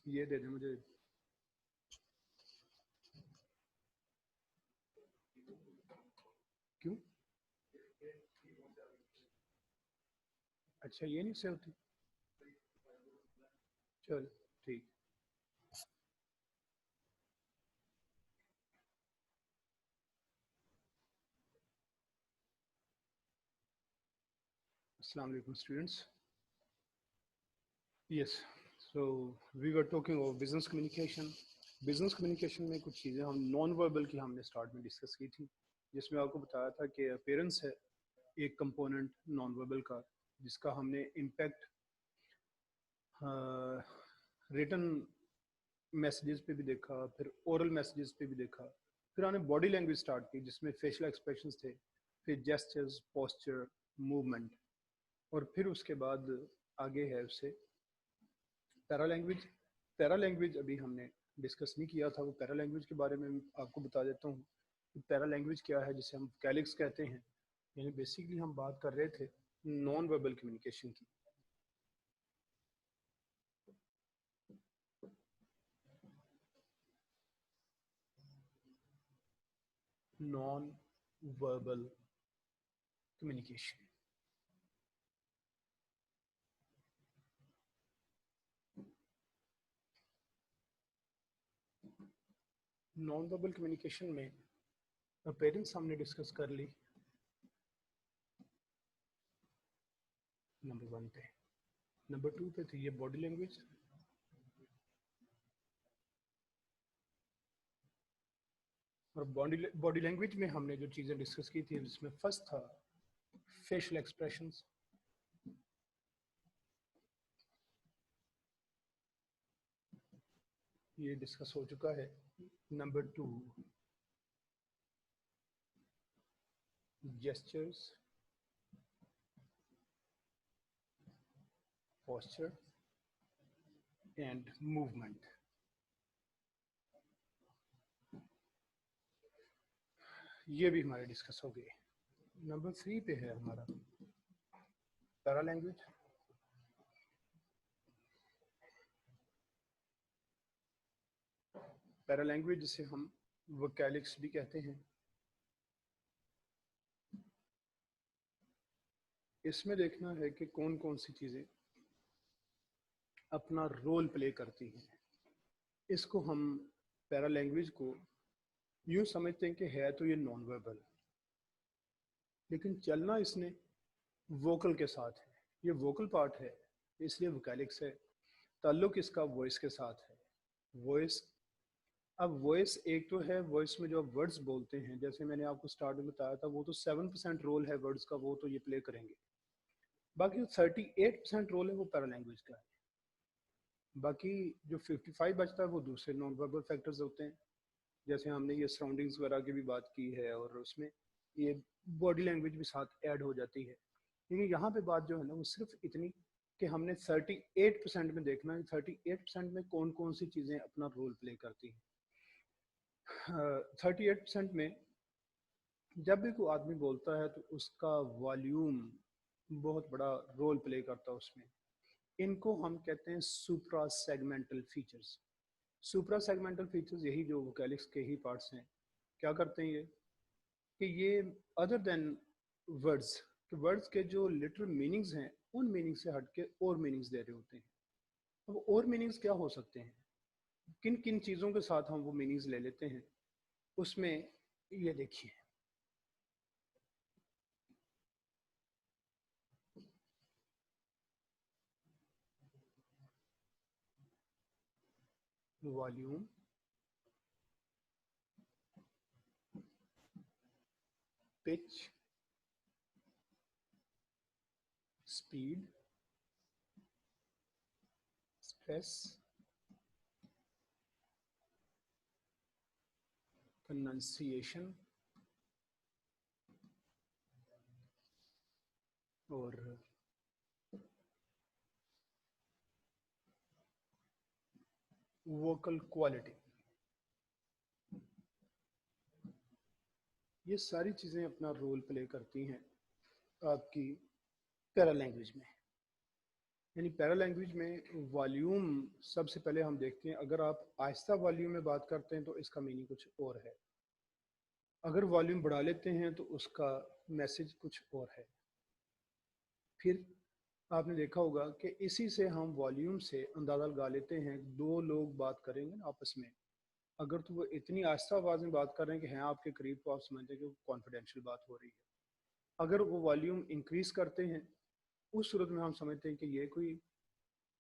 ये दे दें मुझे। क्यों? अच्छा, ये नहीं से होती। चल ठीक। अस्सलाम वालेकुम students. Yes, so we were talking of business communication. Business communication में कुछ चीज़ें हम नॉन वर्बल की हमने स्टार्ट में डिस्कस की थी, जिसमें आपको बताया था कि अपीयरेंस है एक कंपोनेंट नॉन वर्बल का, जिसका हमने इम्पैक्ट रिटन मैसेजेस पे भी देखा, फिर ओरल मैसेजेस पे भी देखा, फिर हमने बॉडी लैंग्वेज स्टार्ट की जिसमें फेशियल एक्सप्रेशंस थे, फिर जेस्चर्स, पोस्चर, मूवमेंट, और फिर उसके बाद आगे है उससे पैरा लैंग्वेज। पैरा लैंग्वेज अभी हमने डिस्कस नहीं किया था, वो पैरा लैंग्वेज के बारे में आपको बता देता हूँ। पैरा लैंग्वेज क्या है, जिसे हम कैलिक्स कहते हैं। यानी बेसिकली हम बात कर रहे थे नॉन वर्बल कम्युनिकेशन की। Non verbal communication, non verbal communication में अपीयरेंस हमने डिस्कस कर ली नंबर 1 पे। नंबर 2 पे थी ये बॉडी लैंग्वेज। और बॉडी लैंग्वेज में हमने जो चीज़ें डिस्कस की थी, जिसमें फर्स्ट था फेशियल एक्सप्रेशंस, ये डिस्कस हो चुका है। Number 2 gestures, posture and movement. ये भी हमारे डिस्कस हो गए। नंबर 3 पे है हमारा पैरा लैंग्वेज। पैरा लैंग्वेज जिसे हम वोकैलिक्स भी कहते हैं। इसमें देखना है कि कौन कौन सी चीज़ें अपना रोल प्ले करती हैं। इसको हम पैरा लैंग्वेज को यूँ समझते हैं कि है तो ये नॉन वर्बल, लेकिन चलना इसने वोकल के साथ है। ये वोकल पार्ट है, इसलिए वोकैलिक्स है। ताल्लुक इसका वॉइस के साथ है। वॉइस, अब वॉइस एक तो है, वॉइस में जो आप वर्ड्स बोलते हैं, जैसे मैंने आपको स्टार्ट में बताया था, वो तो 7% रोल है वर्ड्स का, वो तो ये प्ले करेंगे। बाकी 38% रोल है वो पैरा लैंग्वेज का है। बाकी जो 55 बचता है वो दूसरे नॉन वर्बल फैक्टर्स होते हैं, जैसे हमने ये सराउंडिंग्स वगैरह की भी बात की है, और उसमें ये बॉडी लैंग्वेज भी साथ ऐड हो जाती है। लेकिन यहाँ पे बात जो है ना, वो सिर्फ इतनी कि हमने 38% में देखना है, 38% में कौन कौन सी चीज़ें अपना रोल प्ले करती हैं। 38% में जब भी कोई आदमी बोलता है तो उसका वॉल्यूम बहुत बड़ा रोल प्ले करता है उसमें। इनको हम कहते हैं सुप्रा सेगमेंटल फीचर्स। सुप्रा सेगमेंटल फीचर्स यही जो वोकैलिक्स के ही पार्ट्स हैं। क्या करते हैं ये, कि ये अदर देन वर्ड्स, कि वर्ड्स के जो लिटरल मीनिंग्स हैं उन मीनिंग से हट के और मीनिंग्स दे रहे होते हैं। अब और मीनिंग्स क्या हो सकते हैं, किन किन चीज़ों के साथ हम वो मीनिंग्स ले लेते हैं, उसमें ये देखिए। Volume, pitch, speed, stress, pronunciation और वोकल क्वालिटी, ये सारी चीज़ें अपना रोल प्ले करती हैं आपकी पैरा लैंग्वेज में। यानी पैरा लैंग्वेज में वॉल्यूम सबसे पहले हम देखते हैं। अगर आप आहिस्ता वॉल्यूम में बात करते हैं तो इसका मीनिंग कुछ और है, अगर वॉल्यूम बढ़ा लेते हैं तो उसका मैसेज कुछ और है। फिर आपने देखा होगा कि इसी से हम वॉल्यूम से अंदाज़ा लगा लेते हैं, दो लोग बात करेंगे ना आपस में, अगर तो वो इतनी आहिस्ता आवाज़ में बात कर रहे हैं कि हैं आपके करीब, तो आप समझते हैं कि कॉन्फिडेंशियल बात हो रही है। अगर वो वॉल्यूम इंक्रीज करते हैं, उस सूरत में हम समझते हैं कि ये कोई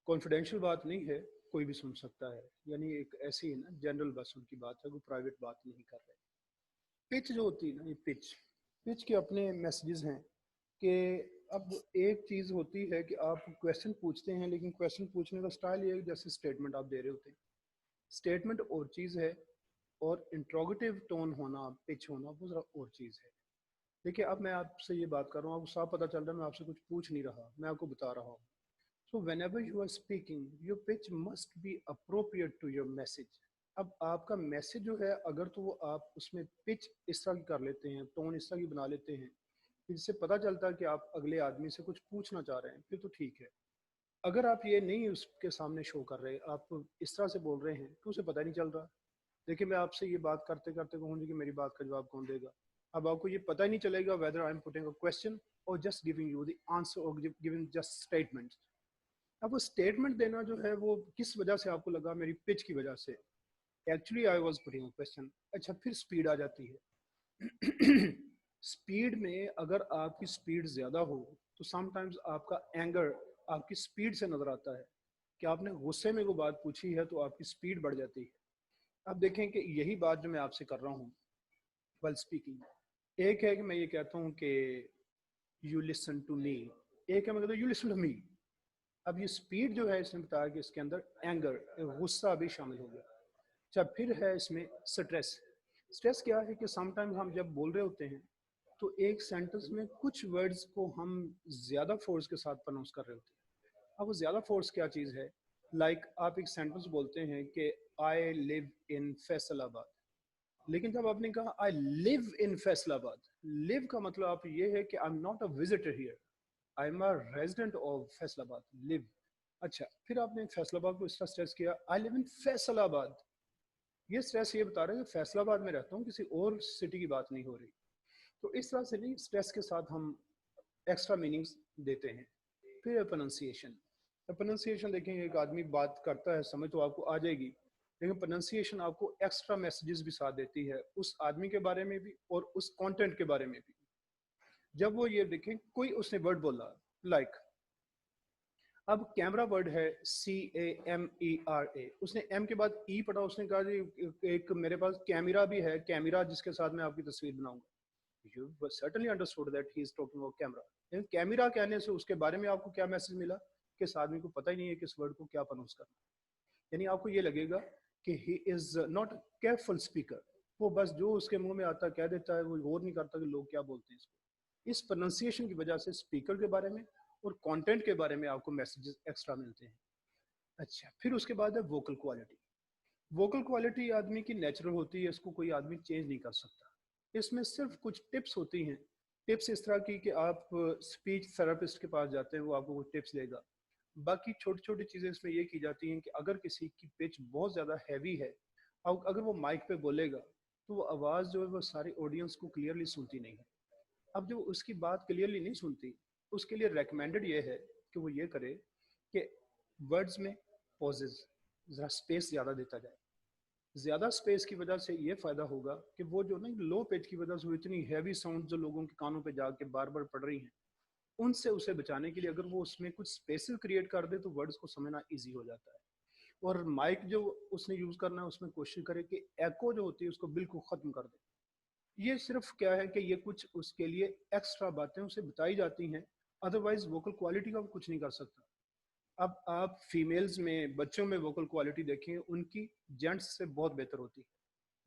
कॉन्फिडेंशियल बात नहीं है, कोई भी सुन सकता है। यानी एक ऐसी है ना जनरल बस उनकी बात है, कोई प्राइवेट बात नहीं कर रहे। पिच जो होती है ना, ये पिच के अपने मैसेजेस हैं कि अब एक चीज़ होती है कि आप क्वेश्चन पूछते हैं, लेकिन क्वेश्चन पूछने का स्टाइल ये है जैसे स्टेटमेंट आप दे रहे होते हैं। स्टेटमेंट और चीज़ है और इंट्रोगेटिव टोन होना, पिच होना, वो ज़रा और चीज़ है। देखिए अब मैं आपसे ये बात कर रहा हूँ, आपको साफ पता चल रहा है मैं आपसे कुछ पूछ नहीं रहा, मैं आपको बता रहा हूँ। सो whenever you are speaking, your pitch must be appropriate to your message. अब आपका मैसेज जो है, अगर तो वो आप उसमें पिच इस तरह की कर लेते हैं, टोन इस तरह की बना लेते हैं, जिससे पता चलता है कि आप अगले आदमी से कुछ पूछना चाह रहे हैं, फिर तो ठीक है। अगर आप ये नहीं उसके सामने शो कर रहे, आप इस तरह से बोल रहे हैं तो उसे पता नहीं चल रहा। देखिए मैं आपसे ये बात करते करते कहूँगी कि मेरी बात का जवाब कौन देगा। अब आपको ये पता ही नहीं चलेगा whether I am putting a question और just giving you the answer और गिविंग जस्ट स्टेटमेंट। अब वो स्टेटमेंट देना जो है वो किस वजह से आपको लगा, मेरी पिच की वजह से। Actually I was putting a question. अच्छा, फिर स्पीड आ जाती है। स्पीड में अगर आपकी स्पीड ज़्यादा हो तो समटाइम्स आपका एंगर आपकी स्पीड से नज़र आता है कि आपने गुस्से में वो बात पूछी है तो आपकी स्पीड बढ़ जाती है। अब देखें कि यही बात जो मैं आपसे कर रहा हूँ व्हाइल स्पीकिंग, एक है कि मैं ये कहता हूँ कि यू लिसन टू मी, एक है मैं कहता हूँ यू लिसन टू मी। अब ये स्पीड जो है इसने बताया कि इसके अंदर एंगर, गुस्सा भी शामिल हो गया। अच्छा, फिर है इसमें स्ट्रेस। स्ट्रेस क्या है कि समटाइम्स हम जब बोल रहे होते हैं तो एक सेंटेंस में कुछ वर्ड्स को हम ज़्यादा फोर्स के साथ प्रोनाउंस कर रहे होते हैं। अब वो ज़्यादा फोर्स क्या चीज़ है? लाइक आप एक सेंटेंस बोलते हैं कि आई लिव इन फैसलाबाद, लेकिन जब आपने कहा I live in Faisalabad, live का मतलब आप ये है कि I am not a visitor here, I am a resident of Faisalabad, live. अच्छा, फिर आपने फैसलाबाद को इस तरह स्ट्रेस किया, आई लिव इन फैसलाबाद। ये स्ट्रेस ये बता रहा है कि फैसलाबाद में रहता हूँ, किसी और सिटी की बात नहीं हो रही। तो इस तरह से नहीं, स्ट्रेस के साथ हम एक्स्ट्रा मीनिंग्स देते हैं। फिर प्रोनाउंसिएशन। प्रोनाउंसिएशन देखें, एक आदमी बात करता है, समझ तो आपको आ जाएगी, लेकिन प्रोनाउंसिएशन आपको एक्स्ट्रा मैसेजेस भी साथ देती है उस आदमी के बारे में भी और उस कंटेंट के बारे में भी। जब वो ये देखें कोई उसने वर्ड बोला, लाइक अब कैमरा वर्ड है CAMERA, उसने एम के बाद ई पढ़ा, उसने कहा जी एक मेरे पास कैमरा भी है, कैमरा जिसके साथ मैं आपकी तस्वीर बनाऊंगा। You certainly understood that he is talking about camera. लेकिन कैमरा कहने से उसके बारे में आपको क्या मैसेज मिला कि इस आदमी को पता ही नहीं है कि इस वर्ड को क्या प्रोनाउंस करना। यानी आपको ये लगेगा कि he is not a careful speaker, वो बस जो उसके मुंह में आता कह देता है, वो गौर नहीं करता कि लोग क्या बोलते हैं इसको। इस प्रोनाउंसिएशन की वजह से स्पीकर के बारे में और कंटेंट के बारे में आपको मैसेजेस एक्स्ट्रा मिलते हैं। अच्छा, फिर उसके बाद है वोकल क्वालिटी। वोकल क्वालिटी आदमी की नेचुरल होती है, इसको कोई आदमी चेंज नहीं कर सकता। इसमें सिर्फ कुछ टिप्स होती हैं। टिप्स इस तरह की कि आप स्पीच थेरेपिस्ट के पास जाते हैं, वो आपको कुछ टिप्स देगा। बाकी छोटी छोटी चीज़ें इसमें ये की जाती हैं कि अगर किसी की पिच बहुत ज़्यादा हैवी है, और अगर वो माइक पे बोलेगा तो वो आवाज़ जो है वो सारी ऑडियंस को क्लियरली सुनती नहीं है। अब जो उसकी बात क्लियरली नहीं सुनती, उसके लिए रेकमेंडेड ये है कि वो ये करे कि वर्ड्स में पॉजेज, ज़रा स्पेस ज़्यादा देता जाए। ज़्यादा स्पेस की वजह से ये फ़ायदा होगा कि वो जो ना लो पिच की वजह से वो इतनी हैवी साउंड जो लोगों के कानों पे जाके बार बार पड़ रही हैं, उनसे उसे बचाने के लिए अगर वो उसमें कुछ स्पेसेस क्रिएट कर दे तो वर्ड्स को समझना ईजी हो जाता है। और माइक जो उसने यूज़ करना है उसमें कोशिश करे कि एको जो होती है उसको बिल्कुल ख़त्म कर दे। ये सिर्फ क्या है कि ये कुछ उसके लिए एक्स्ट्रा बातें उसे बताई जाती हैं, अदरवाइज वोकल क्वालिटी का वो कुछ नहीं कर सकता। अब आप फीमेल्स में, बच्चों में वोकल क्वालिटी देखें, उनकी जेंट्स से बहुत बेहतर होती है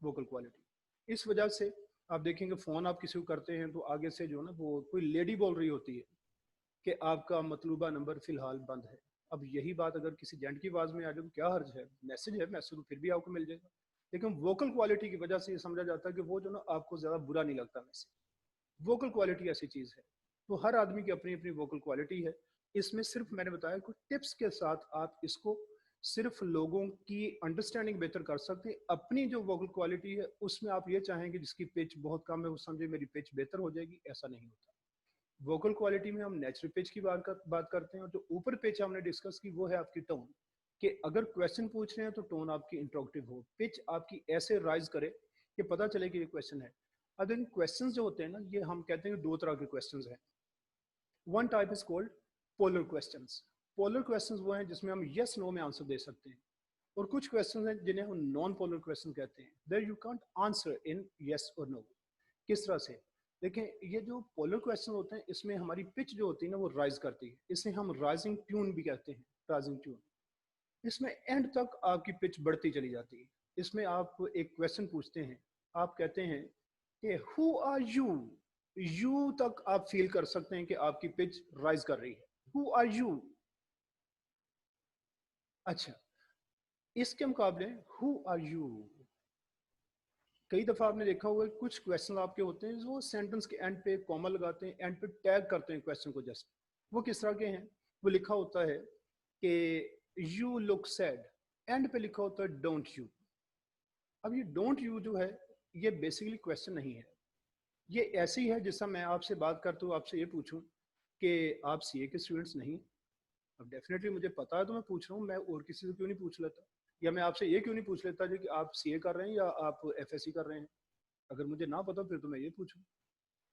वोकल क्वालिटी। इस वजह से आप देखेंगे फ़ोन आप किसी को करते हैं तो आगे से जो ना वो कोई लेडी बोल रही होती है कि आपका मतलूबा नंबर फ़िलहाल बंद है। अब यही बात अगर किसी जेंट की आवाज़ में आ जाए तो क्या हर्ज है, मैसेज तो फिर भी आपको मिल जाएगा। लेकिन वोकल क्वालिटी की वजह से ये समझा जाता है कि वो जो ना आपको ज़्यादा बुरा नहीं लगता मैसेज। वोकल क्वालिटी ऐसी चीज़ है, तो हर आदमी की अपनी अपनी वोकल क्वालिटी है। इसमें सिर्फ मैंने बताया कुछ टिप्स के साथ आप इसको सिर्फ लोगों की अंडरस्टैंडिंग बेहतर कर सकते हैं। अपनी जो वोकल क्वालिटी है उसमें आप ये चाहेंगे जिसकी पिच बहुत कम है वो समझे मेरी पिच बेहतर हो जाएगी, ऐसा नहीं होता। वोकल क्वालिटी में हम नेचुरल पिच की बात करते हैं, और जो ऊपर पिच हमने डिस्कस की वो है आपकी टोन, कि अगर क्वेश्चन पूछ रहे हैं तो टोन आपकी इंट्रोगेटिव हो, पिच आपकी ऐसे राइज करे कि पता चले कि ये क्वेश्चन है। अब इन क्वेश्चंस जो होते हैं ना, ये हम कहते हैं दो तरह के क्वेश्चंस हैं। One type is called polar questions. Polar questions वो हैं जिसमें हम यस नो में आंसर दे सकते हैं, और कुछ क्वेश्चंस हैं जिन्हें हम नॉन पोलर क्वेश्चन कहते हैं, there you can't answer in yes और नो। किस तरह से? देखें, ये जो पोलर क्वेश्चन होते हैं इसमें हमारी पिच जो होती है ना वो राइज करती है, इसे हम राइजिंग ट्यून भी कहते हैं, राइजिंग ट्यून। इसमें एंड तक आपकी पिच बढ़ती चली जाती है। इसमें आप एक क्वेश्चन पूछते हैं, आप कहते हैं कि हु आर यू, यू तक आप फील कर सकते हैं कि आपकी पिच राइज कर रही है, हु आर यू। अच्छा, इसके मुकाबले हु आर यू, कई दफा आपने देखा होगा कुछ क्वेश्चन आपके होते हैं जो सेंटेंस के एंड पे कॉमा लगाते हैं, एंड पे टैग करते हैं क्वेश्चन को जस्ट। वो किस तरह के हैं? वो लिखा होता है कि यू लुक सैड, एंड पे लिखा होता है डोंट यू। अब ये डोंट यू जो है ये बेसिकली क्वेश्चन नहीं है, ये ऐसी है जैसा मैं आपसे बात करता हूँ, आपसे ये पूछूं कि आप सीए के स्टूडेंट्स नहीं? अब डेफिनेटली मुझे पता है तो मैं पूछ रहा हूँ, मैं और किसी से क्यों नहीं पूछ लेता? या मैं आपसे ये क्यों नहीं पूछ लेता कि आप सीए कर रहे हैं या आप एफएससी कर रहे हैं? अगर मुझे ना पता फिर तो मैं ये पूछूं।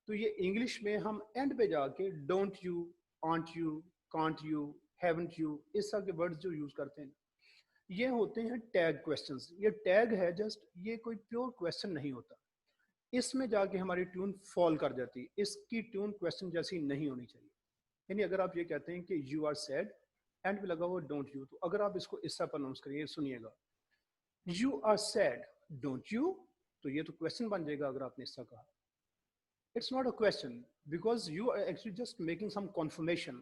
तो ये इंग्लिश में हम एंड पे जाके don't you, aunt you, can't you, haven't you, इस तरह के वर्ड्स जो यूज करते हैं ये होते हैं टैग क्वेश्चंस। ये टैग है जस्ट, ये कोई प्योर क्वेश्चन नहीं होता। इसमें जाके हमारी ट्यून फॉल कर जाती है, इसकी ट्यून क्वेश्चन जैसी नहीं होनी चाहिए। यानी अगर आप ये कहते हैं कि यू आर सैड, एंड पे लगा हुआ डोंट यू, तो अगर आप इसको इस तरह प्रोनाउंस करिए, सुनिएगा, you are sad don't you, तो ये तो क्वेश्चन बन जाएगा अगर आपने इस तरह कहा। It's not a question because you are actually just making some confirmation.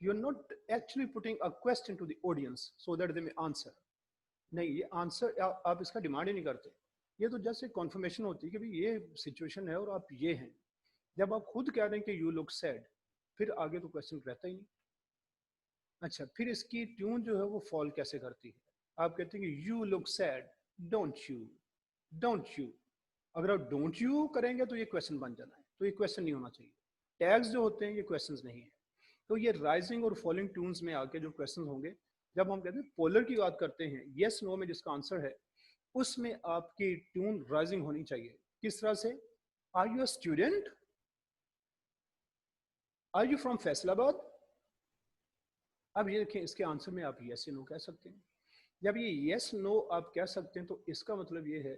You're not actually putting a question to the audience so that they may answer. नहीं, ये आंसर आप इसका डिमांड ही नहीं करते, ये तो जस्ट एक कॉन्फर्मेशन होती है कि भाई ये सिचुएशन है और आप ये हैं। जब आप खुद कह रहे हैं कि यू लुक सैड, फिर आगे तो क्वेश्चन रहता ही नहीं। अच्छा, फिर इसकी ट्यून जो है वो फॉल कैसे करती है? आप कहते हैं कि you look sad don't you, don't you. अगर आप डोंट यू करेंगे तो ये क्वेश्चन बन जाना है, तो ये क्वेश्चन नहीं होना चाहिए। टैग्स जो होते हैं ये क्वेश्चंस नहीं है। तो ये राइजिंग और फॉलिंग ट्यून्स में आके जो क्वेश्चन होंगे, जब हम कहते हैं पोलर की बात करते हैं, यस नो में जिसका आंसर है उसमें आपकी ट्यून राइजिंग होनी चाहिए। किस तरह से? Are you a student, are you from Faisalabad. अब ये देखें, इसके आंसर में आप यस नो कह सकते हैं। जब ये यस नो आप कह सकते हैं तो इसका मतलब ये है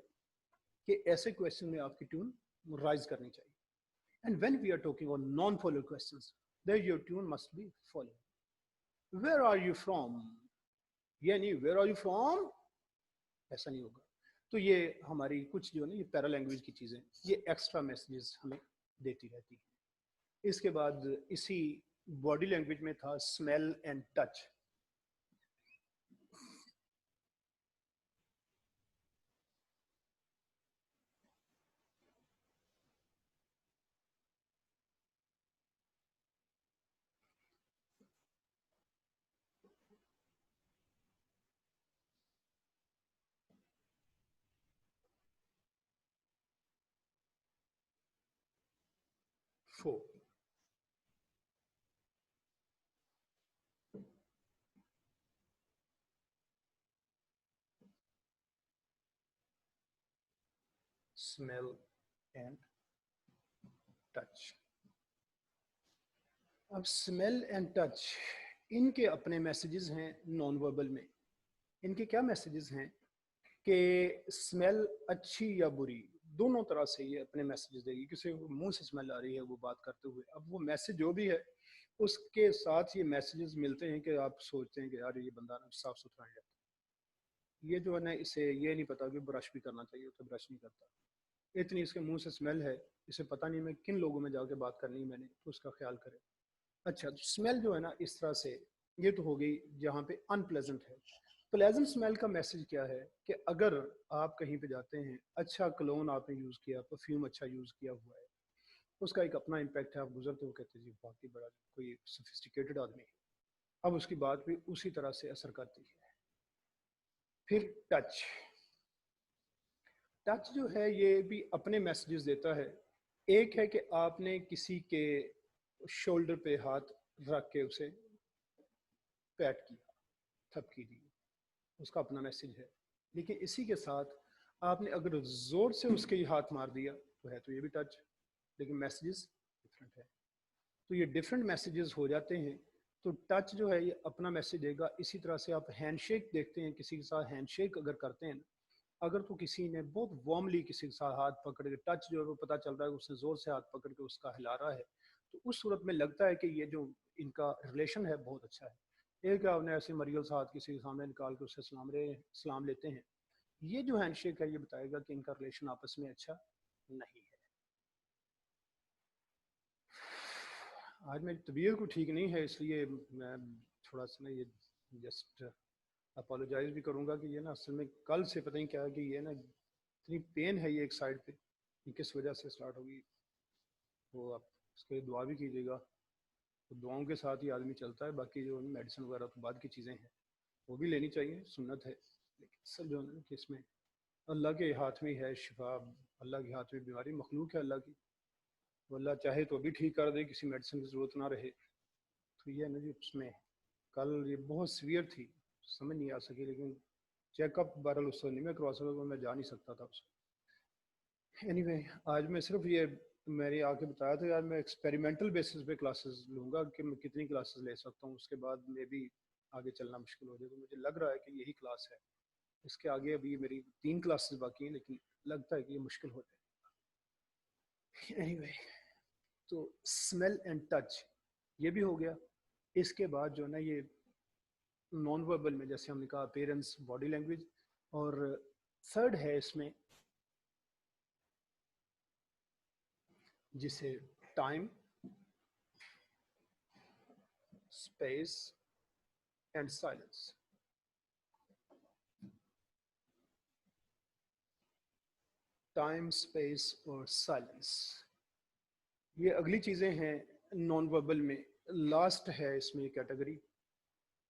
कि ऐसे क्वेश्चन में आपकी ट्यून राइज करनी चाहिए। And when we are talking on non followed questions, there your tune must be follow. Where are you from, ये नहीं वेयर आर यू फ्रॉम, ऐसा नहीं होगा। तो ये हमारी कुछ जो है ना ये पैरा लैंग्वेज की चीज़ें, ये एक्स्ट्रा मैसेजेस हमें देती रहती है। इसके बाद इसी बॉडी लैंग्वेज में था smell and touch. Four, smell and touch. अब स्मेल एंड टच, इनके अपने मैसेजेस हैं नॉन वर्बल में। इनके क्या मैसेजेस हैं कि स्मेल अच्छी या बुरी, दोनों तरह से ये अपने मैसेजेस देगी। किसी को मुंह से स्मेल आ रही है वो बात करते हुए, अब वो मैसेज जो भी है उसके साथ ये मैसेजेस मिलते हैं कि आप सोचते हैं कि यार ये बंदा ना साफ सुथरा नहीं रहता, ये जो है ना इसे ये नहीं पता कि ब्रश भी करना चाहिए तो ब्रश नहीं करता, इतनी इसके मुंह से स्मेल है, इसे पता नहीं मैं किन लोगों में जाके बात करनी है मैंने, तो उसका ख्याल करें। अच्छा, तो स्मेल जो है ना इस तरह से ये तो हो गई जहाँ पे अनप्लेजेंट है। प्लेजेंट स्मेल का मैसेज क्या है कि अगर आप कहीं पे जाते हैं, अच्छा कलोन आपने यूज़ किया, परफ्यूम अच्छा यूज़ किया हुआ है, उसका एक अपना इम्पैक्ट है। आप गुजरते हो कहते हैं जी बाकी बड़ा कोई सोफिस्टिकेटेड आदमी है, अब उसकी बात भी उसी तरह से असर करती है। फिर टच, टच जो है ये भी अपने मैसेजेस देता है। एक है कि आपने किसी के शोल्डर पे हाथ रख के उसे पैट किया, थपकी दी, उसका अपना मैसेज है। लेकिन इसी के साथ आपने अगर जोर से उसके हाथ मार दिया तो है तो ये भी टच, लेकिन मैसेजेस डिफरेंट है। तो ये डिफरेंट मैसेजेस हो जाते हैं। तो टच जो है ये अपना मैसेज देगा। इसी तरह से आप हैंडशेक देखते हैं, किसी के साथ हैंडशेक अगर करते हैं, अगर तो किसी ने बहुत वार्मली किसी के साथ हाथ पकड़ के, टच जो है वो पता चल रहा है उसने जोर से हाथ पकड़ के उसका हिला रहा है, तो उस सूरत में लगता है कि ये जो इनका रिलेशन है बहुत अच्छा है। एक आपने ऐसे मरियल साथ किसी के सामने निकाल के उससे सलाम लेते हैं, ये जो हैंडशेक है ये बताएगा कि इनका रिलेशन आपस में अच्छा नहीं है। आज मेरी तबीयत को ठीक नहीं है, इसलिए मैं थोड़ा सा ना ये जस्ट अपोलोजाइज भी करूंगा कि ये ना असल में कल से पता नहीं क्या है कि ये ना इतनी पेन है ये एक साइड पे, ये किस वजह से स्टार्ट होगी। वो आप उसके लिए दुआ भी कीजिएगा। तो दुआओं के साथ ही आदमी चलता है, बाकी जो मेडिसिन वगैरह तो बाद की चीज़ें हैं वो भी लेनी चाहिए, सुन्नत है। लेकिन असल जो है कि इसमें अल्लाह के हाथ में है शिफा, अल्लाह के हाथ में बीमारी मखलूक है अल्लाह की। वो अल्लाह चाहे तो भी ठीक कर दे, किसी मेडिसिन की ज़रूरत ना रहे। तो ये है ना जी, उसमें कल ये बहुत सीवियर थी, समझ नहीं आ सकी, लेकिन चेकअप बहरहाल उससे नहीं मैं करवा सका, तो मैं जा नहीं सकता था उससे। एनीवे आज मैं सिर्फ ये मेरी आके बताया था यार, मैं एक्सपेरिमेंटल बेसिस पे क्लासेस लूँगा कि मैं कितनी क्लासेस ले सकता हूँ, उसके बाद मे भी आगे चलना मुश्किल हो जाए। तो मुझे लग रहा है कि यही क्लास है, इसके आगे अभी मेरी 3 क्लासेस बाकी हैं, लेकिन लगता है कि ये मुश्किल हो जाए। एनीवे तो स्मेल एंड टच ये भी हो गया। इसके बाद जो है ना ये नॉन वर्बल में जैसे हमने कहा अपीयरेंस, बॉडी लैंग्वेज, और थर्ड है इसमें जिसे time, space and silence. Time, space और साइलेंस, ये अगली चीज़ें हैं नॉन वर्बल में। लास्ट है इसमें कैटेगरी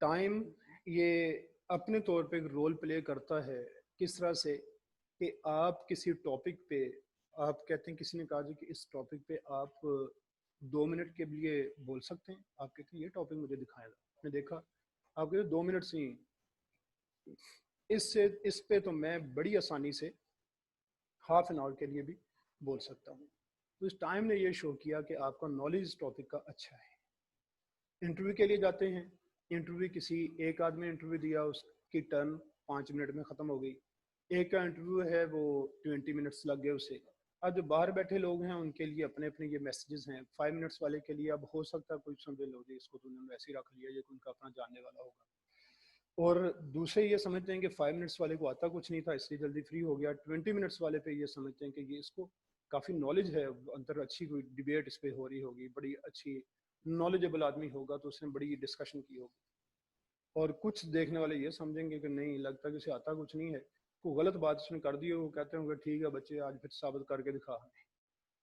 टाइम। ये अपने तौर पे एक रोल प्ले करता है। किस तरह से कि आप किसी टॉपिक पे, आप कहते हैं किसी ने कहा जी कि इस टॉपिक पे आप 2 मिनट के लिए बोल सकते हैं, आप कहते हैं ये टॉपिक मुझे दिखाएगा, आपने देखा, आप कहते 2 मिनट से ही इससे इस पे तो मैं बड़ी आसानी से हाफ एन आवर के लिए भी बोल सकता हूँ। तो इस टाइम ने ये शो किया कि आपका नॉलेज टॉपिक का अच्छा है। इंटरव्यू के लिए जाते हैं, इंटरव्यू किसी एक आदमी ने इंटरव्यू दिया, उसकी टर्न 5 मिनट में ख़त्म हो गई। एक का इंटरव्यू है वो 20 मिनट्स लग गए उसे। अब जो बाहर बैठे लोग हैं उनके लिए अपने अपने ये मैसेजेस हैं। 5 मिनट्स वाले के लिए अब हो सकता है कोई समझे लो जी इसको तो उन्होंने वैसे ही रख लिया, ये उनका अपना जानने वाला होगा। और दूसरे ये समझते हैं कि 5 मिनट्स वाले को आता कुछ नहीं था इसलिए जल्दी फ्री हो गया। 20 मिनट्स वाले पे ये समझते हैं कि ये इसको काफ़ी नॉलेज है, अंदर अच्छी कोई डिबेट इस पे हो रही होगी, बड़ी अच्छी नॉलेजेबल आदमी होगा तो उसने बड़ी डिस्कशन की होगी। और कुछ देखने वाले ये समझेंगे कि नहीं लगता कि उसे आता कुछ नहीं है, कोई गलत बात उसने कर दी हो, वो कहते होंगे ठीक है बच्चे आज फिर साबित करके दिखा हमें।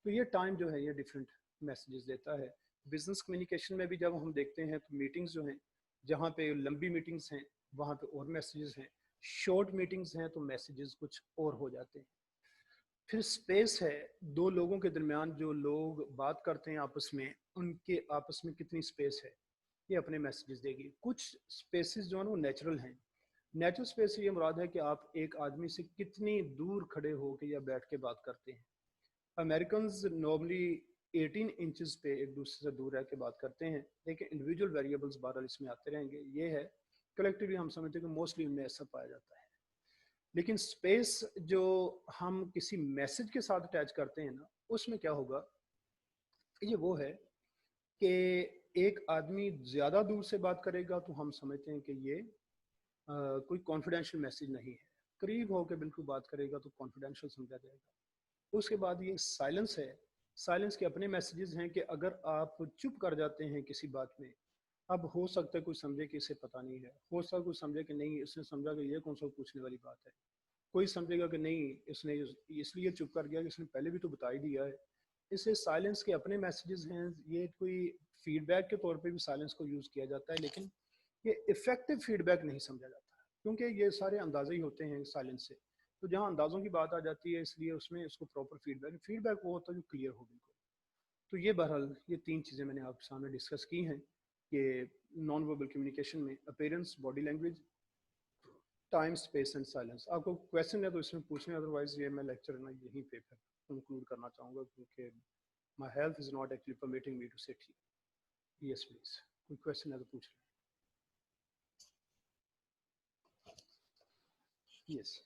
तो ये टाइम जो है ये डिफरेंट मैसेजेस देता है। बिजनेस कम्युनिकेशन में भी जब हम देखते हैं तो मीटिंग्स जो हैं, जहाँ पे लंबी मीटिंग्स हैं वहाँ पे और मैसेजेस हैं, शॉर्ट मीटिंग्स हैं तो मैसेजेस कुछ और हो जाते हैं। फिर स्पेस है, दो लोगों के दरमियान जो लोग बात करते हैं आपस में, उनके आपस में कितनी स्पेस है, ये अपने मैसेजेस देगी। कुछ स्पेसेस जो है वो नेचुरल हैं। नेचुरल स्पेस से ये मुराद है कि आप एक आदमी से कितनी दूर खड़े होकर या बैठ के बात करते हैं। अमेरिकन नॉर्मली 18 इंचज पे एक दूसरे से दूर रह के बात करते हैं, लेकिन इंडिविजुअल वेरिएबल्स बहरहाल इसमें आते रहेंगे। ये है कलेक्टिवली हम समझते हैं कि मोस्टली उनमें ऐसा पाया जाता है। लेकिन स्पेस जो हम किसी मैसेज के साथ अटैच करते हैं ना, उसमें क्या होगा, ये वो है कि एक आदमी ज़्यादा दूर से बात करेगा तो हम समझते हैं कि ये कोई कॉन्फिडेंशियल मैसेज नहीं है। करीब होकर बिल्कुल बात करेगा तो कॉन्फिडेंशियल समझा जाएगा। उसके बाद ये साइलेंस है। साइलेंस के अपने मैसेजेस हैं कि अगर आप चुप कर जाते हैं किसी बात में अब हो सकता है कोई समझे कि इसे पता नहीं है, हो सकता है कोई समझे कि नहीं इसने समझा कि ये कौन सा पूछने वाली बात है, कोई समझेगा कि नहीं इसने इसलिए चुप कर गया कि इसने पहले भी तो बता ही दिया है। इससे साइलेंस के अपने मैसेजेस हैं, ये कोई फीडबैक के तौर पे भी साइलेंस को यूज़ किया जाता है, लेकिन ये इफेक्टिव फीडबैक नहीं समझा जाता क्योंकि ये सारे अंदाजे ही होते हैं साइलेंस से। तो जहाँ अंदाज़ों की बात आ जाती है इसलिए उसमें इसको प्रॉपर फीडबैक फीडबैक वो होता है जो क्लियर हो बिल्कुल। तो ये बहरहाल ये तीन चीज़ें मैंने आपके सामने डिस्कस की हैं कि नॉन वर्बल कम्युनिकेशन में appearance, body language, time, space and silence. आपको क्वेश्चन है तो इसमें पूछें, अदरवाइज ये मैं लेक्चर ना यहीं पे फिर कंक्लूड करना चाहूँगा क्योंकि my health is not actually permitting me to sit here. Yes please, कोई क्वेश्चन है तो पूछ लें। यस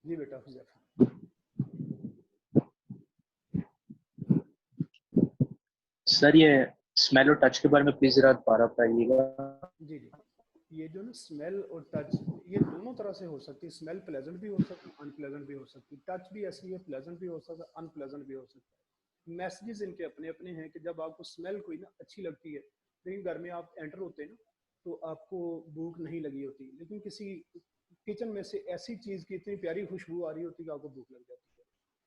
जी बेटा हुजैफा। सर ये स्मेल और टच के बारे में प्लीज जरा दोबारा बताइएगा। जी जी, ये जो ना स्मेल और टच, ये दोनों तरह से हो सकती है। स्मेल प्लेजेंट भी हो सकती है, अनप्लेजेंट भी हो सकती है। टच भी ऐसी है, प्लेजेंट भी हो सकता है, अनप्लेजेंट भी हो सकता है। मैसेजेस इनके अपने अपने हैं कि जब आपको स्मेल कोई ना अच्छी लगती है, लेकिन घर में आप एंटर होते हैं ना तो आपको भूख नहीं लगी होती, लेकिन किसी किचन में से ऐसी चीज़ की इतनी प्यारी खुशबू आ रही होती है कि आपको भूख लग जाती है।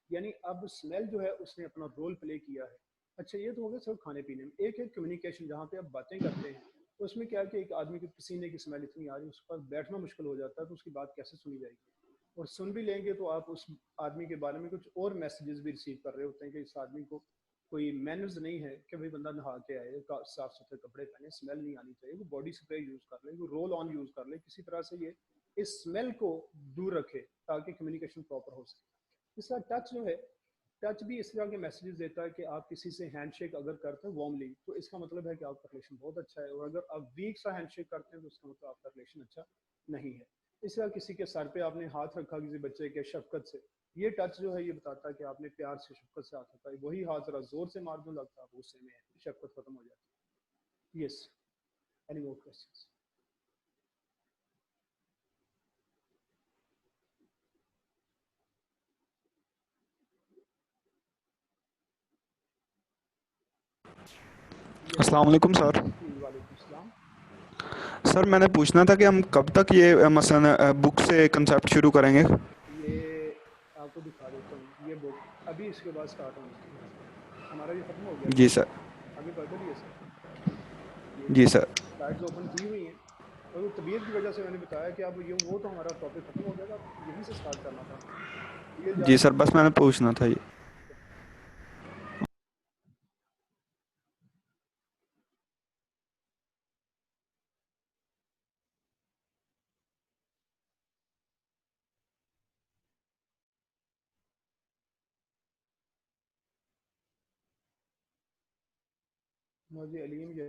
यानी अब स्मेल जो है उसने अपना रोल प्ले किया है। अच्छा, ये तो हो गया सिर्फ खाने पीने में। एक है कम्युनिकेशन, जहाँ पे आप बातें करते हैं तो उसमें क्या है कि एक आदमी के पसीने की स्मेल इतनी आ रही है उस पर बैठना मुश्किल हो जाता है, तो उसकी बात कैसे सुनी जाएगी। और सुन भी लेंगे तो आप उस आदमी के बारे में कुछ और मैसेजेस भी रिसीव कर रहे होते हैं कि इस आदमी को कोई मैनर्स नहीं है कि भाई बंदा नहा के आए, साफ सुथरे कपड़े पहने, स्मेल नहीं आनी चाहिए, वो बॉडी स्प्रे यूज़ कर ले, वो रोल ऑन यूज़ कर ले, किसी तरह से ये इस स्मेल को दूर रखे ताकि कम्युनिकेशन प्रॉपर हो सके। इसका टच जो है, टच भी इस तरह के मैसेजेस देता है कि आप किसी से हैंडशेक अगर करते हैं वार्मली तो इसका मतलब है कि आपका रिलेशन बहुत अच्छा है, और अगर आप वीक सा हैंडशेक करते हैं तो इसका मतलब आपका रिलेशन अच्छा नहीं है। इस तरह किसी के सर पे आपने हाथ रखा किसी बच्चे के शफकत से, ये टच जो है ये बताता है कि आपने प्यार से शफकत से हाथ रखा है। वही हाथ जरा जोर से मार दो, लगता है आप गुस्से में है, शफकत खत्म हो जाती है। Yes, any more questions? Yes अस्सलाम वालेकुम सर। जी, वालेकुम सलाम। सर मैंने पूछना था कि हम कब तक ये मसलन बुक से कंसेप्ट शुरू करेंगे। ये आपको दिखा देता हूँ, ये बुक अभी इसके बाद स्टार्ट होनी थी, हमारा ये ख़त्म हो गया जी था। सर। आगे बढ़ चलिए सर। ये जी सर। स्लाइड्स ओपन की हुई हैं, और वो तबीयत की वजह से मैंने बताया कि अब ये वो तो हमारा टॉपिक ख़त्म हो गया था, यहीं से स्टार्ट करना था। ये जी जाके सर, बस मैंने पूछना था ये। मुझे अलीम ये